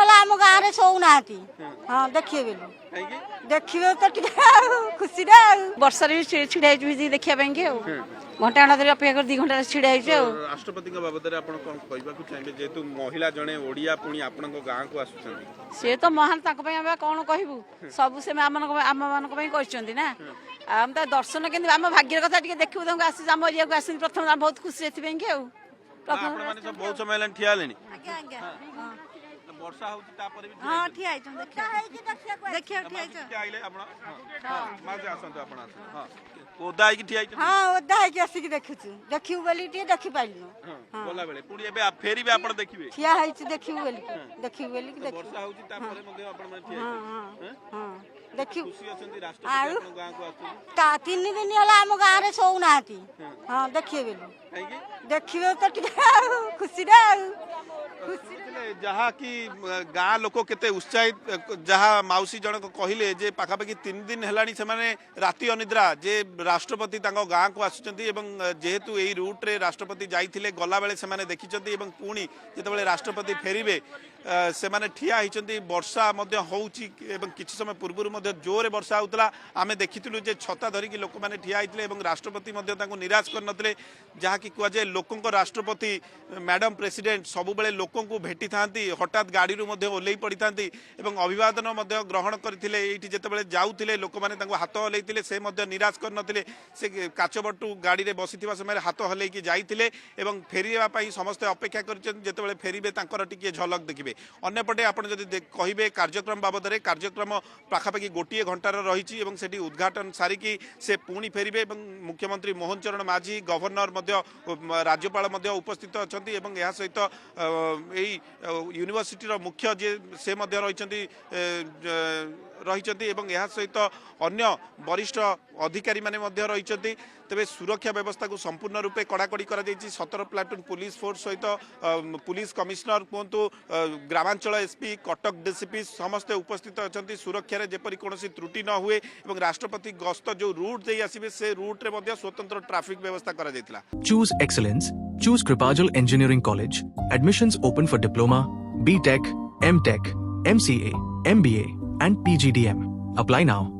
ହେଲା ଆମ ଗାଁରେ ଶୋଉନାହାନ୍ତି। ହଁ ଦେଖିବେ ବୋଲି ଦେଖିବେ ତ ଟିକେ ଖୁସିରେ ଆଉ ବର୍ଷାରେ ବି ଛିଡ଼ା ହେଇଛୁ ଦେଖିବା ପାଇଁ କି ଆଉ ଘଣ୍ଟା ଘଣ୍ଟା ଧରି ଅପେକ୍ଷା କରି 2 ଘଣ୍ଟା ଛିଡ଼ା ହେଇଛୁ ଆଉ। ରାଷ୍ଟ୍ରପତିଙ୍କ ବାବଦରେ ଆପଣ କଣ କହିବାକୁ ଚାହିଁବେ ଯେହେତୁ ମହିଳା ଜଣେ ଓଡିଆ ପୁଣି ଆପଣଙ୍କ ଗାଁକୁ ଆସୁଛନ୍ତି? ସେ ତ ମହାନ, ତାଙ୍କ ପାଇଁ ଆମେ କଣ କହିବୁ, ସବୁ ସେ ଆମମାନଙ୍କ ପାଇଁ କରିଛନ୍ତି ନା। ଆମେ ତ ଦର୍ଶନ କେମିତି ଆମ ଭାଗ୍ୟର କଥା ଟିକେ ଦେଖିବୁ, ତାଙ୍କୁ ଆସିଛୁ ଆମ ଏରିଆକୁ ଆସିଛନ୍ତି ପ୍ରଥମେ, ଆମେ ବହୁତ ଖୁସି ସେଥିପାଇଁ କି ଆଉ। ଆପଣମାନେ ସବୁ ବହୁତ ସମୟ ହେଲାଣି ଠିଆ ହେଲେଣି? ଆଜ୍ଞା ଆଜ୍ଞା ବର୍ଷା ହଉଛି ତାପରେ ବି ହଁ ଠିଆ ହେଇଛୁ ଦେଖିବାକୁ ଠିଆ ଆଇଲେ ଆପଣ? ମାঝে ଆସନ୍ତୁ, ଆପଣ ଆସନ୍ତୁ। ହଁ ଓଦା ହେଇକି ଠିଆ ହେଇଛନ୍ତି? ହଁ ଓଦା ହେଇକି ଆସିକି ଦେଖିବୁ ବୋଲି ଟିକେ ଦେଖିପାରିଲୁ। ଗଲା ବେଳେ ପୁଣି ଏବେ ଫେରିବେ ଆପଣ ଦେଖିବେ? ଠିଆ ହେଇଛୁ ଦେଖିବୁ ବୋଲି ବର୍ଷା ହଉଛି ତାପରେ ମଧ୍ୟ ଆପଣମାନେ ଠିଆ ହେଇଛନ୍ତି? ଦେଖିବୁ। ଖୁସି ଅଛନ୍ତି ରାଷ୍ଟ୍ରପତି ଆପଣଙ୍କ ଗାଁକୁ ଆସୁଛନ୍ତି? 3 ଦିନ ହେଲା ଆମ ଗାଁରେ ଶୋଉନାହାନ୍ତି। ହଁ ଦେଖିବେ ବୋଲି ଦେଖିବେ ତ ଟିକେ ଖୁସିରେ ଆଉ ଯାହାକି ଗାଁ ଲୋକ କେତେ ଉତ୍ସାହିତ, ଯାହା ମାଉସୀ ଜଣକ କହିଲେ ଯେ ପାଖାପାଖି 3 ଦିନ ହେଲାଣି ସେମାନେ ରାତି ଅନିଦ୍ରା ଯେ ରାଷ୍ଟ୍ରପତି ତାଙ୍କ ଗାଁକୁ ଆସୁଛନ୍ତି ଏବଂ ଯେହେତୁ ଏଇ ରୁଟ୍ରେ ରାଷ୍ଟ୍ରପତି ଯାଇଥିଲେ ଗଲାବେଳେ ସେମାନେ ଦେଖିଛନ୍ତି ଏବଂ ପୁଣି ଯେତେବେଳେ ରାଷ୍ଟ୍ରପତି ଫେରିବେ ସେମାନେ ଠିଆ ହେଇଛନ୍ତି। ବର୍ଷା ମଧ୍ୟ ହେଉଛି ଏବଂ କିଛି ସମୟ ପୂର୍ବରୁ ମଧ୍ୟ ଜୋରରେ ବର୍ଷା ହେଉଥିଲା। ଆମେ ଦେଖିଥିଲୁ ଯେ ଛତା ଧରିକି ଲୋକମାନେ ଠିଆ ହେଇଥିଲେ ଏବଂ ରାଷ୍ଟ୍ରପତି ମଧ୍ୟ ତାଙ୍କୁ ନିରାଶ କରିନଥିଲେ। ଯାହାକି କୁହାଯାଏ ଲୋକଙ୍କ ରାଷ୍ଟ୍ରପତି ମ୍ୟାଡାମ ପ୍ରେସିଡେଣ୍ଟ ସବୁବେଳେ ଲୋକଙ୍କୁ ଭେଟିଥାନ୍ତି, ହଠାତ୍ ଗାଡ଼ିରୁ ମଧ୍ୟ ଓହ୍ଲେଇ ପଡ଼ିଥାନ୍ତି ଏବଂ ଅଭିବାଦନ ମଧ୍ୟ ଗ୍ରହଣ କରିଥିଲେ। ଏଇଠି ଯେତେବେଳେ ଯାଉଥିଲେ ଲୋକମାନେ ତାଙ୍କୁ ହାତ ହଲେଇଥିଲେ, ସେ ମଧ୍ୟ ନିରାଶ କରିନଥିଲେ। ସେ କାଚବଟୁ ଗାଡ଼ିରେ ବସିଥିବା ସମୟରେ ହାତ ହଲେଇକି ଯାଇଥିଲେ ଏବଂ ଫେରିବା ପାଇଁ ସମସ୍ତେ ଅପେକ୍ଷା କରିଛନ୍ତି, ଯେତେବେଳେ ଫେରିବେ ତାଙ୍କର ଟିକିଏ ଝଲକ ଦେଖିବେ। ଅନ୍ୟପଟେ ଆପଣ ଯଦି କହିବେ କାର୍ଯ୍ୟକ୍ରମ ବାବଦରେ, କାର୍ଯ୍ୟକ୍ରମ ପାଖାପାଖି 1 ଘଣ୍ଟାର ରହିଛି ଏବଂ ସେଠି ଉଦ୍ଘାଟନ ସାରିକି ସେ ପୁଣି ଫେରିବେ ଏବଂ ମୁଖ୍ୟମନ୍ତ୍ରୀ ମୋହନ ଚରଣ ମାଝୀ, ଗଭର୍ଣ୍ଣର ମଧ୍ୟ, ରାଜ୍ୟପାଳ ମଧ୍ୟ ଉପସ୍ଥିତ ଅଛନ୍ତି ଏବଂ ଏହା ସହିତ ଏଇ ୟୁନିଭର୍ସିଟିର ମୁଖ୍ୟ ଯିଏ ସେ ମଧ୍ୟ ରହିଛନ୍ତି ଏବଂ ଏହା ସହିତ ଅନ୍ୟ ବରିଷ୍ଠ ଅଧିକାରୀମାନେ ମଧ୍ୟ ରହିଛନ୍ତି। ତେବେ ସୁରକ୍ଷା ବ୍ୟବସ୍ଥାକୁ ସମ୍ପୂର୍ଣ୍ଣ ରୂପେ କଡ଼ାକଡ଼ି କରାଯାଇଛି। 17 ପ୍ଲାଟୁନ୍ पुलिस फोर्स सहित पुलिस कमिशनर कहतु, ग्रामांचल एसपी, कटक डीसीपी समस्ते उपस्थित अच्छा सुरक्षार जेपरी कौन त्रुटि न हुए और राष्ट्रपति गस्त जो रूट दे आसबे से रूट रे मध्य स्वतंत्र ट्रैफिक व्यवस्था करा जायतिला। Choose excellence. Choose Kripajal Engineering College. Admissions open for Diploma, B.Tech, M.Tech, MCA, MBA and PGDM. Apply now.